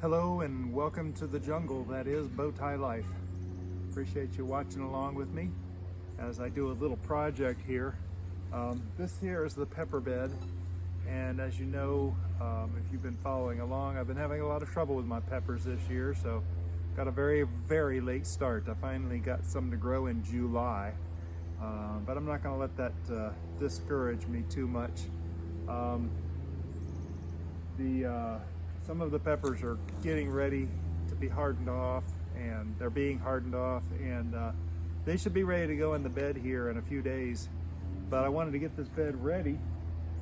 Hello and welcome to the jungle that is bowtie life. Appreciate you watching along with me as I do a little project here. This here is the pepper bed, and as you know, if you've been following along, I've been having a lot of trouble with my peppers this year, so got a very late start. I finally got some to grow in July, but I'm not going to let that discourage me too much. Some of the peppers are getting ready to be hardened off, and they're being hardened off, and they should be ready to go in the bed here in a few days. But I wanted to get this bed ready,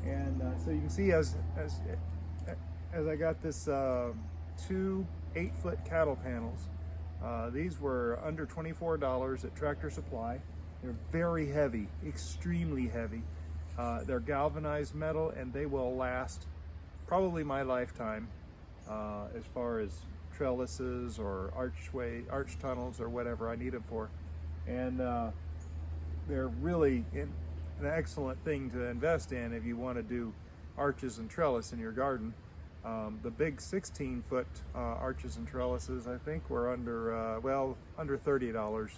and so you can see as I got this 2 8-foot cattle panels. These were under $24 at Tractor Supply. They're very heavy, extremely heavy. They're galvanized metal, and they will last probably my lifetime as far as trellises or arch tunnels or whatever I need them for. And they're really an excellent thing to invest in if you want to do arches and trellis in your garden. The big 16-foot arches and trellises, I think, were under $30.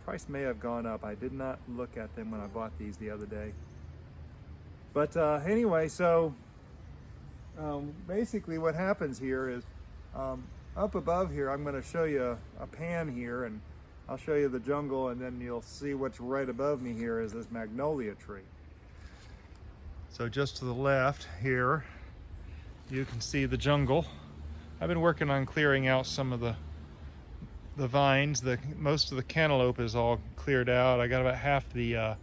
Price may have gone up. I did not look at them when I bought these the other day. But anyway, so basically what happens here is up above here, I'm going to show you a pan here, and I'll show you the jungle, and then you'll see what's right above me here is this magnolia tree. So just to the left here, you can see the jungle. I've been working on clearing out some of the vines. Most of the cantaloupe is all cleared out. I got about half the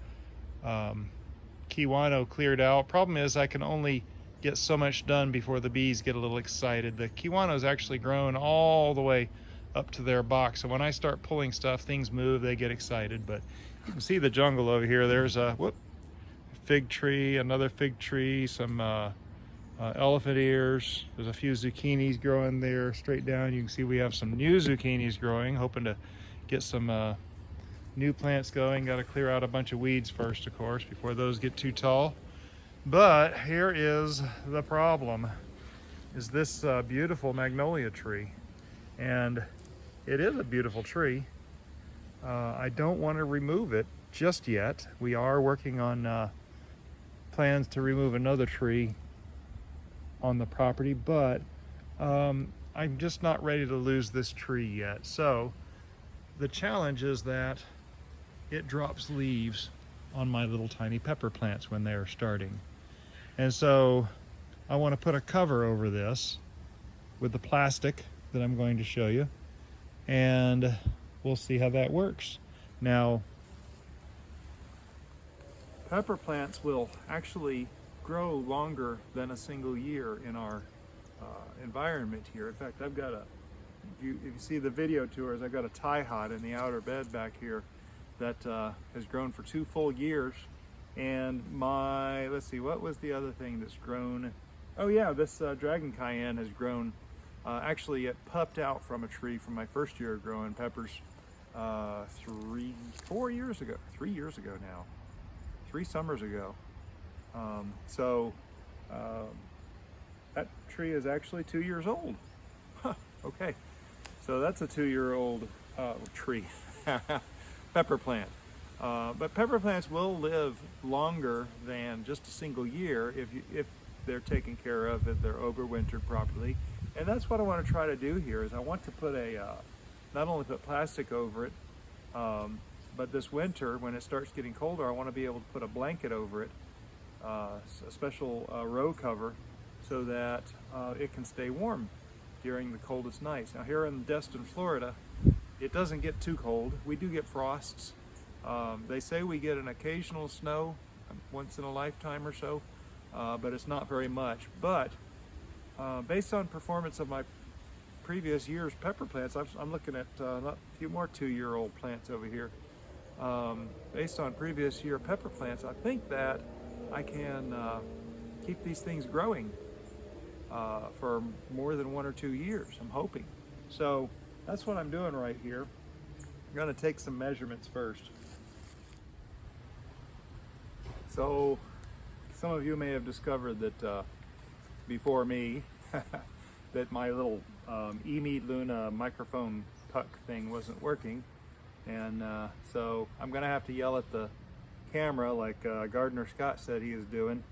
kiwano cleared out. Problem is I can only get so much done before the bees get a little excited. The kiwano is actually grown all the way up to their box, so when I start pulling stuff, things move, they get excited. But you can see the jungle over here. There's a fig tree, another fig tree, some elephant ears. There's a few zucchinis growing there straight down. You can see we have some new zucchinis growing, hoping to get some new plants going. Got to clear out a bunch of weeds first, of course, before those get too tall. But here is the problem, is this beautiful magnolia tree. And it is a beautiful tree. I don't want to remove it just yet. We are working on plans to remove another tree on the property, but I'm just not ready to lose this tree yet. So the challenge is that it drops leaves on my little tiny pepper plants when they're starting. And so I want to put a cover over this with the plastic that I'm going to show you, and we'll see how that works. Now, pepper plants will actually grow longer than a single year in our environment here. In fact, I've got if you see the video tours, I've got a tie hod in the outer bed back here that has grown for 2 full years. And let's see, what was the other thing that's grown? Oh yeah, this dragon cayenne has grown. Actually, it pupped out from a tree from my first year of growing peppers 3 years ago now, 3 summers ago. That tree is actually 2 years old. Huh, okay, so that's a 2-year-old tree, pepper plant. But pepper plants will live longer than just a single year if they're taken care of, if they're overwintered properly. And that's what I want to try to do here. Is I want to put not only put plastic over it, but this winter when it starts getting colder, I want to be able to put a blanket over it, a special row cover, so that it can stay warm during the coldest nights. Now here in Destin, Florida, it doesn't get too cold. We do get frosts. They say we get an occasional snow once in a lifetime or so, but it's not very much. But based on performance of my previous year's pepper plants, I'm looking at a few more 2-year-old plants over here. Based on previous year pepper plants, I think that I can keep these things growing for more than 1 or 2 years, I'm hoping. So that's what I'm doing right here. I'm going to take some measurements first. So some of you may have discovered that before me that my little eMeet Luna microphone puck thing wasn't working, and so I'm gonna have to yell at the camera like Gardner Scott said he was doing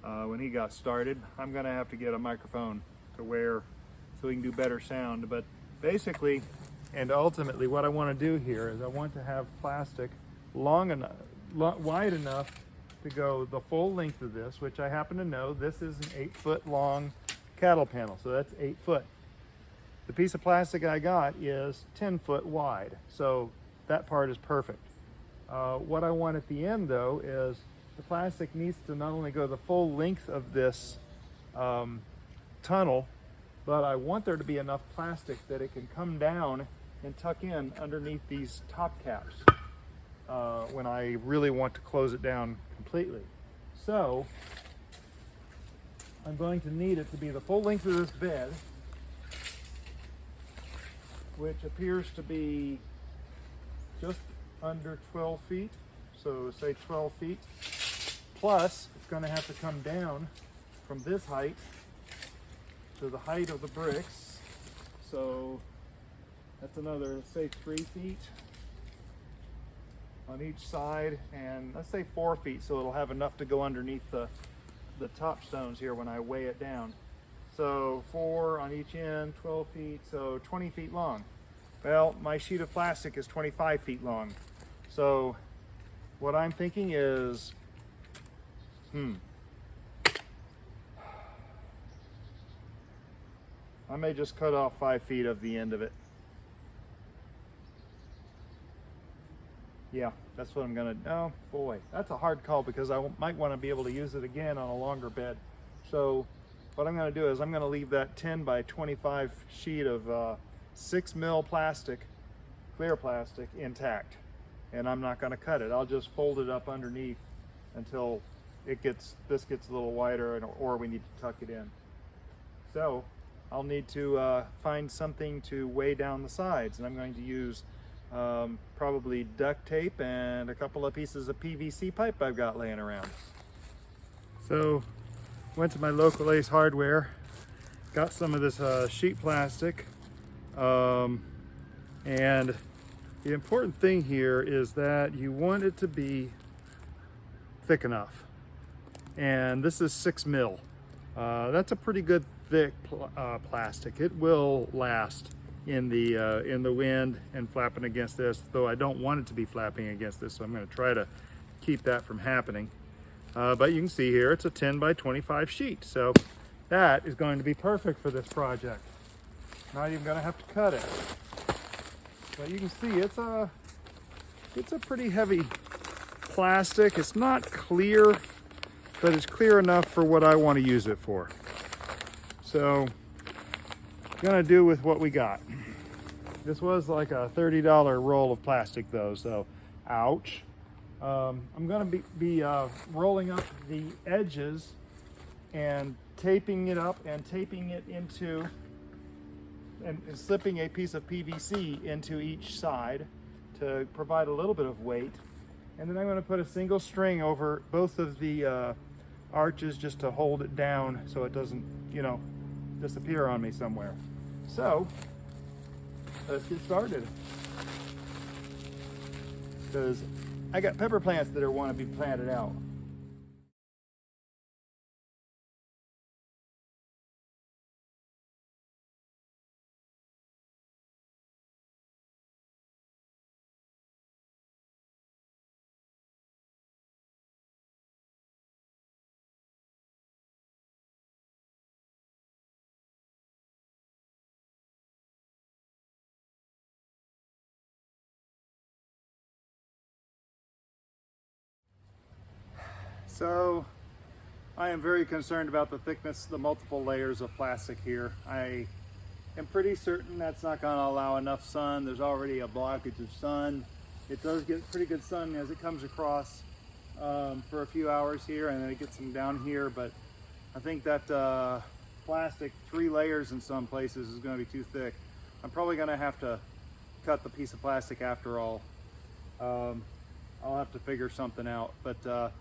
when he got started. I'm gonna have to get a microphone to wear so we can do better sound. But basically and ultimately what I want to do here is I want to have plastic long enough, wide enough to go the full length of this, which I happen to know this is an 8-foot long cattle panel, so that's 8 foot. The piece of plastic I got is 10 foot wide, so that part is perfect. What I want at the end though is the plastic needs to not only go the full length of this tunnel, but I want there to be enough plastic that it can come down and tuck in underneath these top caps when I really want to close it down completely. So I'm going to need it to be the full length of this bed, which appears to be just under 12 feet. So say 12 feet. Plus, it's going to have to come down from this height to the height of the bricks. So that's another, say 3 feet on each side, and let's say 4 feet, so it'll have enough to go underneath the top stones here when I weigh it down. So 4 on each end, 12 feet, so 20 feet long. Well, my sheet of plastic is 25 feet long. So what I'm thinking is, I may just cut off 5 feet of the end of it. Yeah, that's what I'm gonna, oh boy, that's a hard call because I might want to be able to use it again on a longer bed. So what I'm gonna do is I'm gonna leave that 10 by 25 sheet of 6 mil plastic, clear plastic, intact. And I'm not gonna cut it. I'll just fold it up underneath until this gets a little wider, or we need to tuck it in. So I'll need to find something to weigh down the sides, and I'm going to use probably duct tape and a couple of pieces of PVC pipe I've got laying around. So went to my local Ace Hardware, got some of this sheet plastic, and the important thing here is that you want it to be thick enough, and this is 6 mil. That's a pretty good thick plastic. It will last in the wind and flapping against this, though I don't want it to be flapping against this, so I'm going to try to keep that from happening. But you can see here it's a 10 by 25 sheet, so that is going to be perfect for this project. Not even going to have to cut it. But you can see it's a pretty heavy plastic. It's not clear, but it's clear enough for what I want to use it for. So I'm gonna do with what we got. This was like a $30 roll of plastic though, so ouch. I'm gonna be rolling up the edges and taping it up and taping it into and slipping a piece of PVC into each side to provide a little bit of weight. And then I'm going to put a single string over both of the arches just to hold it down so it doesn't, you know, disappear on me somewhere. So let's get started, because I got pepper plants that want to be planted out. So I am very concerned about the thickness, the multiple layers of plastic here. I am pretty certain that's not going to allow enough sun. There's already a blockage of sun. It does get pretty good sun as it comes across for a few hours here, and then it gets some down here, but I think that plastic, 3 layers in some places, is going to be too thick. I'm probably going to have to cut the piece of plastic after all. I'll have to figure something out, but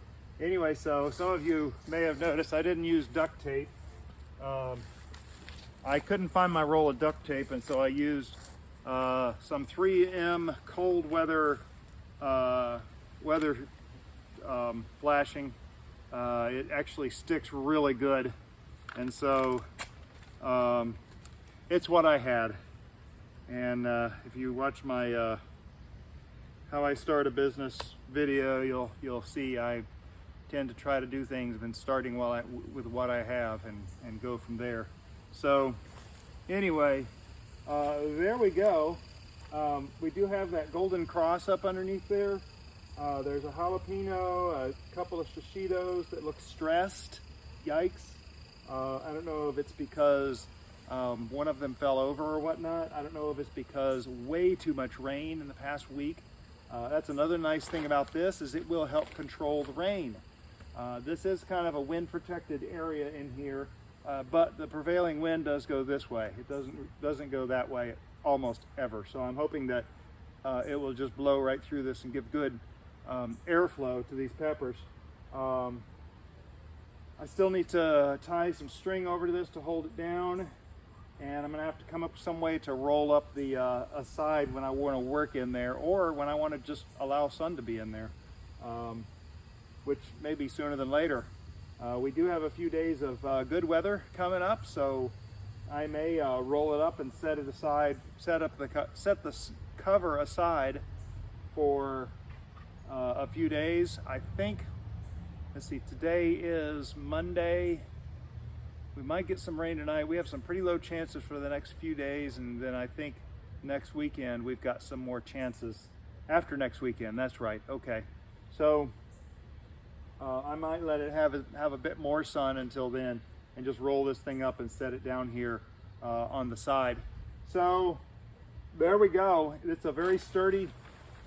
anyway, so some of you may have noticed I didn't use duct tape. I couldn't find my roll of duct tape, and so I used some 3M cold weather flashing. It actually sticks really good, and so it's what I had. And if you watch my how I start a business video, you'll see I tend to try to do things and starting with what I have and go from there. So anyway, there we go. We do have that golden cross up underneath there. There's a jalapeno, a couple of shishitos that look stressed. Yikes. I don't know if it's because one of them fell over or whatnot. I don't know if it's because way too much rain in the past week. That's another nice thing about this, is it will help control the rain. This is kind of a wind protected area in here, but the prevailing wind does go this way. It doesn't go that way almost ever. So I'm hoping that it will just blow right through this and give good airflow to these peppers. I still need to tie some string over to this to hold it down, and I'm gonna have to come up with some way to roll up the aside when I want to work in there, or when I want to just allow sun to be in there, which may be sooner than later. We do have a few days of good weather coming up, so I may roll it up and set it aside, set the cover aside for a few days. I think, let's see, today is Monday. We might get some rain tonight. We have some pretty low chances for the next few days, and then I think next weekend we've got some more chances after next weekend. That's right. Okay, so I might let it have a bit more sun until then, and just roll this thing up and set it down here on the side. So there we go. It's a very sturdy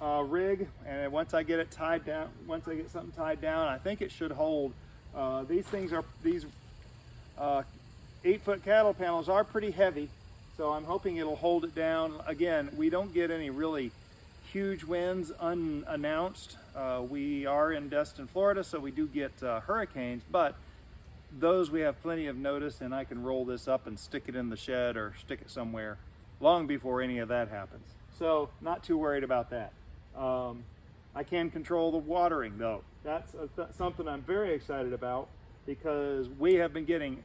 rig, and once I get it tied down, once I get something tied down, I think it should hold. These 8-foot cattle panels are pretty heavy, so I'm hoping it'll hold it down. Again, we don't get any really huge winds unannounced. We are in Destin, Florida, so we do get hurricanes, but those we have plenty of notice, and I can roll this up and stick it in the shed or stick it somewhere long before any of that happens. So not too worried about that. I can control the watering though. That's something I'm very excited about, because we have been getting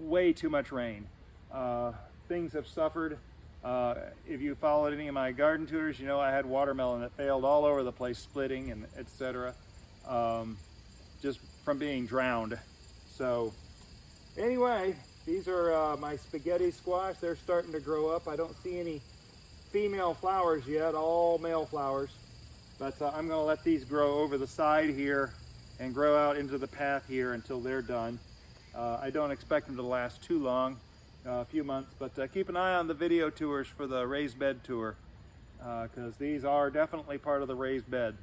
way too much rain. Things have suffered. If you followed any of my garden tours, you know I had watermelon that failed all over the place, splitting and etc. Just from being drowned. So anyway, these are my spaghetti squash. They're starting to grow up. I don't see any female flowers yet, all male flowers. But I'm going to let these grow over the side here and grow out into the path here until they're done. I don't expect them to last too long, a few months, but keep an eye on the video tours for the raised bed tour, because these are definitely part of the raised bed.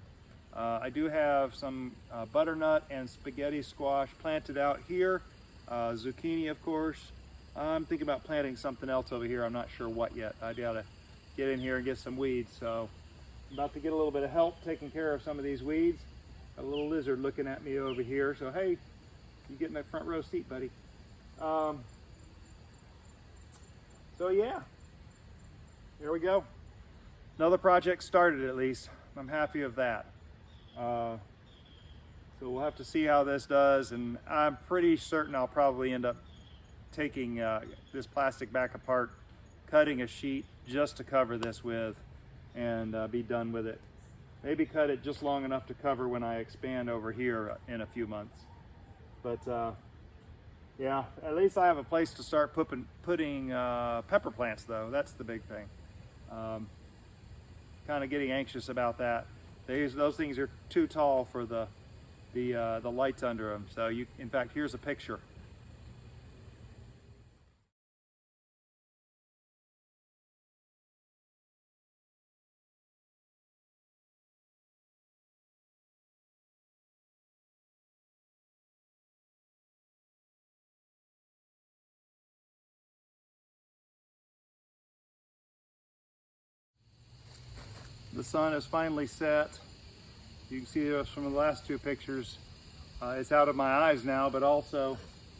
I do have some butternut and spaghetti squash planted out here, zucchini of course. I'm thinking about planting something else over here. I'm not sure what yet. I gotta get in here and get some weeds, so I'm about to get a little bit of help taking care of some of these weeds. A little lizard looking at me over here, so hey, you get in that front row seat, buddy. So yeah, here we go. Another project started, at least. I'm happy of that. So we'll have to see how this does, and I'm pretty certain I'll probably end up taking this plastic back apart, cutting a sheet just to cover this with, and be done with it. Maybe cut it just long enough to cover when I expand over here in a few months. But yeah, at least I have a place to start putting pepper plants though. That's the big thing. Kind of getting anxious about that. Those things are too tall for the lights under them. So in fact, here's a picture. The sun has finally set. You can see this from the last two pictures. It's out of my eyes now, but also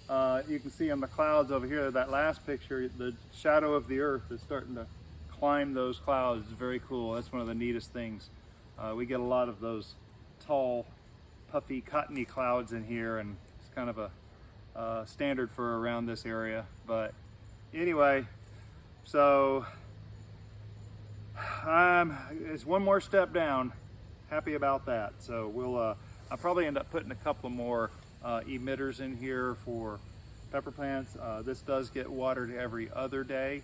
You can see on the clouds over here, that last picture, the shadow of the earth is starting to climb those clouds. It's very cool. That's one of the neatest things. We get a lot of those tall, puffy, cottony clouds in here, and it's kind of a standard for around this area. But anyway, so it's one more step down. Happy about that. So I'll probably end up putting a couple more emitters in here for pepper plants. This does get watered every other day.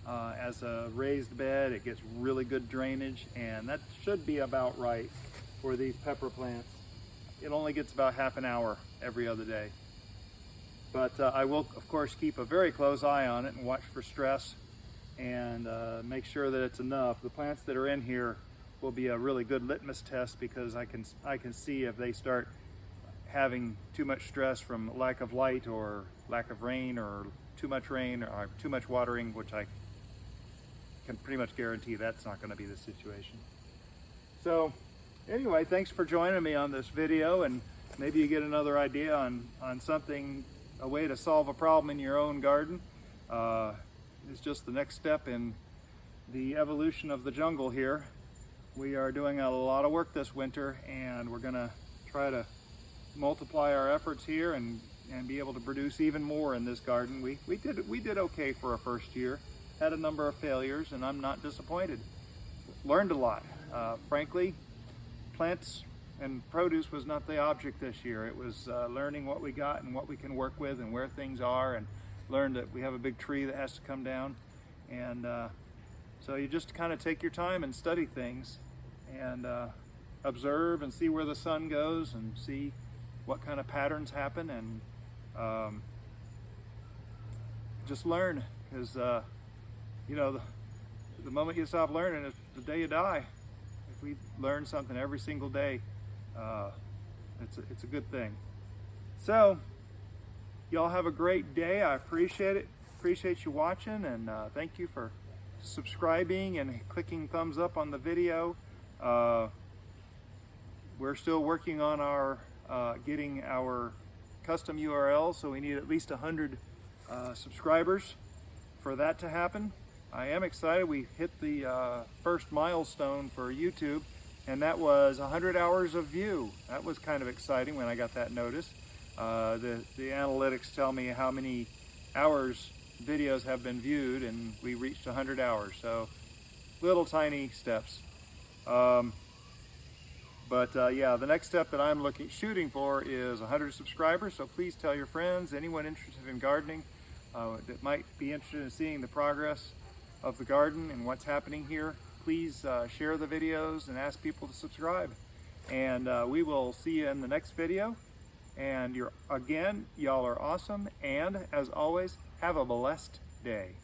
As a raised bed, it gets really good drainage, and that should be about right for these pepper plants. It only gets about half an hour every other day. But I will, of course, keep a very close eye on it and watch for stress and make sure that it's enough. The plants that are in here will be a really good litmus test, because I can see if they start having too much stress from lack of light or lack of rain or too much rain or too much watering, which I can pretty much guarantee that's not going to be the situation. So anyway, thanks for joining me on this video, and maybe you get another idea on something, a way to solve a problem in your own garden. It's just the next step in the evolution of the jungle here. We are doing a lot of work this winter, and we're gonna try to multiply our efforts here and be able to produce even more in this garden. We did okay for our first year. Had a number of failures, and I'm not disappointed. Learned a lot. Frankly, plants and produce was not the object this year. It was learning what we got and what we can work with and where things are, and learned that we have a big tree that has to come down. And so you just kind of take your time and study things and observe and see where the sun goes and see what kind of patterns happen, and just learn, because you know, the moment you stop learning is the day you die. If we learn something every single day, it's a good thing. So y'all have a great day. I appreciate it. Appreciate you watching, and thank you for subscribing and clicking thumbs up on the video. We're still working on our getting our custom URL, so we need at least 100 subscribers for that to happen. I am excited. We hit the first milestone for YouTube, and that was 100 hours of view. That was kind of exciting when I got that notice. The analytics tell me how many hours videos have been viewed, and we reached 100 hours. So little tiny steps. Yeah, the next step that I'm shooting for is 100 subscribers. So please tell your friends, anyone interested in gardening that might be interested in seeing the progress of the garden and what's happening here. Please share the videos and ask people to subscribe. And we will see you in the next video. And y'all are awesome. And as always, have a blessed day.